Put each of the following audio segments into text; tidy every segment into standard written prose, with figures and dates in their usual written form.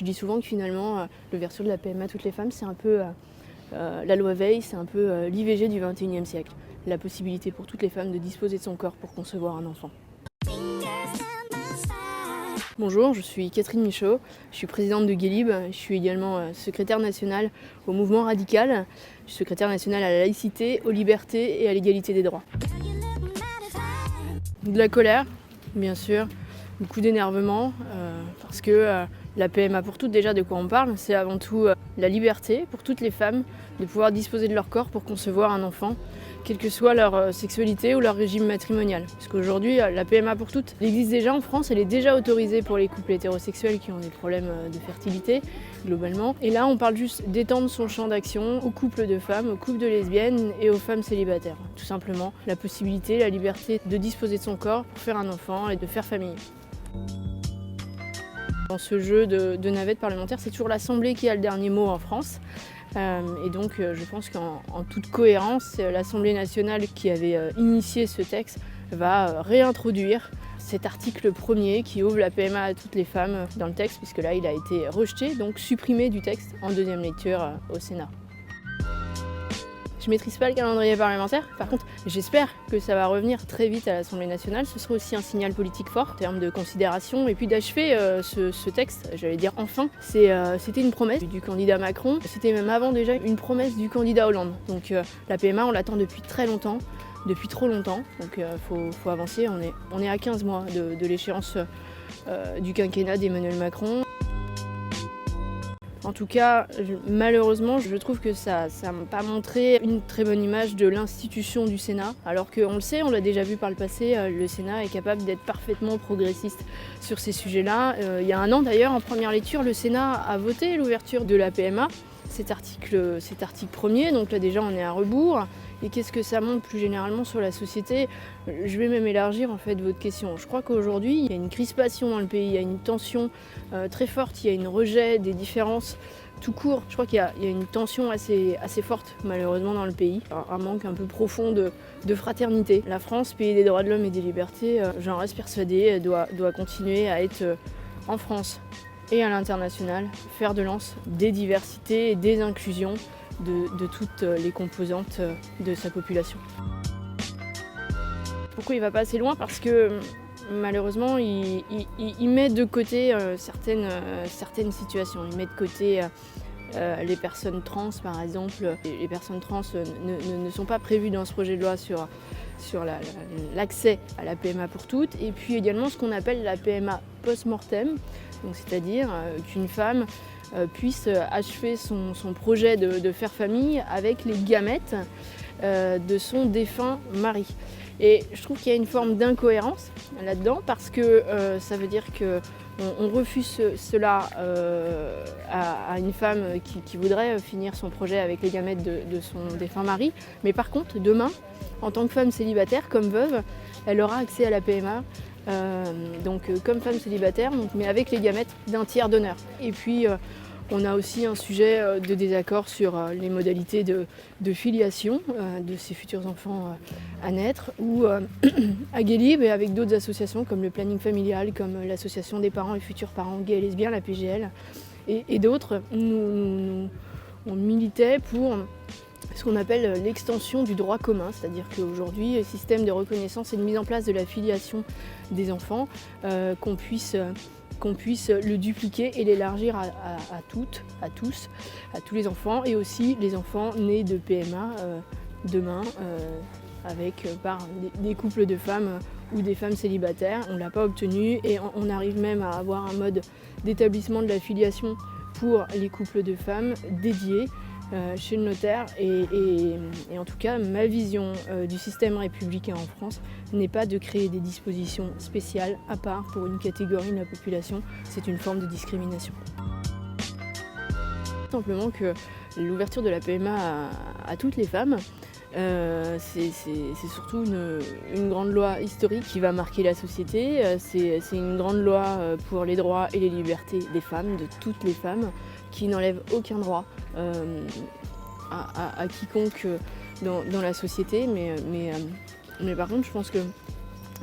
Je dis souvent que finalement, l'ouverture de la PMA à toutes les femmes, c'est un peu la loi Veil, c'est un peu l'IVG du XXIe siècle. La possibilité pour toutes les femmes de disposer de son corps pour concevoir un enfant. Bonjour, je suis Catherine Michaud, je suis présidente de Guélib, je suis également secrétaire nationale au mouvement radical, je suis secrétaire nationale à la laïcité, aux libertés et à l'égalité des droits. De la colère, bien sûr, beaucoup d'énervement, parce que la PMA pour toutes, déjà de quoi on parle, c'est avant tout la liberté pour toutes les femmes de pouvoir disposer de leur corps pour concevoir un enfant, quelle que soit leur sexualité ou leur régime matrimonial. Parce qu'aujourd'hui, la PMA pour toutes elle existe déjà en France, elle est déjà autorisée pour les couples hétérosexuels qui ont des problèmes de fertilité, globalement. Et là, on parle juste d'étendre son champ d'action aux couples de femmes, aux couples de lesbiennes et aux femmes célibataires. Tout simplement, la possibilité, la liberté de disposer de son corps pour faire un enfant et de faire famille. Dans ce jeu de navette parlementaire, c'est toujours l'Assemblée qui a le dernier mot en France. Et donc je pense qu'en toute cohérence, l'Assemblée nationale qui avait initié ce texte va réintroduire cet article premier qui ouvre la PMA à toutes les femmes dans le texte, puisque là il a été rejeté, donc supprimé du texte en deuxième lecture au Sénat. Je ne maîtrise pas le calendrier parlementaire, par contre j'espère que ça va revenir très vite à l'Assemblée nationale. Ce sera aussi un signal politique fort en termes de considération et puis d'achever ce texte, j'allais dire enfin. C'était une promesse du candidat Macron, c'était même avant déjà une promesse du candidat Hollande. Donc la PMA on l'attend depuis très longtemps, depuis trop longtemps, donc faut avancer. On est à 15 mois de l'échéance du quinquennat d'Emmanuel Macron. En tout cas, malheureusement, je trouve que ça n'a pas montré une très bonne image de l'institution du Sénat, alors qu'on le sait, on l'a déjà vu par le passé, le Sénat est capable d'être parfaitement progressiste sur ces sujets-là. Il y a un an d'ailleurs, en première lecture, le Sénat a voté l'ouverture de la PMA, cet article premier, donc là déjà on est à rebours. Et qu'est-ce que ça montre plus généralement sur la société? Je vais même élargir en fait votre question. Je crois qu'aujourd'hui, il y a une crispation dans le pays, il y a une tension très forte, il y a un rejet des différences tout court. Je crois qu'il y a une tension assez forte malheureusement dans le pays, un manque un peu profond de fraternité. La France, pays des droits de l'homme et des libertés, j'en reste persuadée, doit continuer à être en France et à l'international, fer de lance des diversités et des inclusions de toutes les composantes de sa population. Pourquoi il ne va pas assez loin? Parce que malheureusement, il met de côté certaines situations. Il met de côté les personnes trans, par exemple. Les personnes trans ne sont pas prévues dans ce projet de loi sur l'accès à la PMA pour toutes. Et puis également ce qu'on appelle la PMA post-mortem, c'est-à-dire qu'une femme puisse achever son projet de faire famille avec les gamètes de son défunt mari. Et je trouve qu'il y a une forme d'incohérence là-dedans parce que ça veut dire qu'on refuse cela à une femme qui voudrait finir son projet avec les gamètes de son défunt mari. Mais par contre, demain, en tant que femme célibataire, comme veuve, elle aura accès à la PMA. Comme femme célibataire, mais avec les gamètes d'un tiers donneur. Et puis on a aussi un sujet de désaccord sur les modalités de filiation de ces futurs enfants à naître, ou à Guélib et avec d'autres associations comme le planning familial, comme l'association des parents et futurs parents gays et lesbiens, la PGL, et d'autres, on militait pour ce qu'on appelle l'extension du droit commun, c'est-à-dire qu'aujourd'hui, le système de reconnaissance et de mise en place de la filiation des enfants, qu'on puisse le dupliquer et l'élargir à toutes, à tous, à tous les enfants, et aussi les enfants nés de PMA demain, par des couples de femmes ou des femmes célibataires. On ne l'a pas obtenu et on arrive même à avoir un mode d'établissement de la filiation pour les couples de femmes dédiés chez le notaire, et en tout cas ma vision du système républicain en France n'est pas de créer des dispositions spéciales à part pour une catégorie de la population. C'est une forme de discrimination. Simplement que l'ouverture de la PMA à toutes les femmes, c'est surtout une grande loi historique qui va marquer la société. C'est une grande loi pour les droits et les libertés des femmes, de toutes les femmes, qui n'enlève aucun droit à quiconque dans la société. Mais par contre, je pense que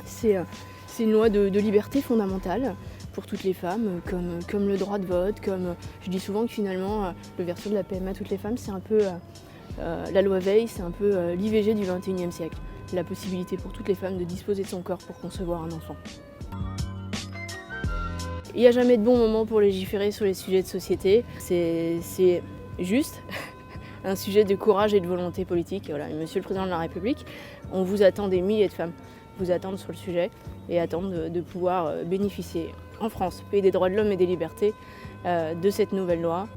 c'est une loi de liberté fondamentale pour toutes les femmes, comme le droit de vote, comme je dis souvent que finalement le verso de la PMA toutes les femmes, c'est un peu la loi Veil, c'est un peu l'IVG du XXIe siècle. La possibilité pour toutes les femmes de disposer de son corps pour concevoir un enfant. Il n'y a jamais de bon moment pour légiférer sur les sujets de société. C'est juste un sujet de courage et de volonté politique. Et voilà, Monsieur le Président de la République, on vous attend, des milliers de femmes vous attendent sur le sujet et attendent de pouvoir bénéficier en France, pays des droits de l'homme et des libertés, de cette nouvelle loi.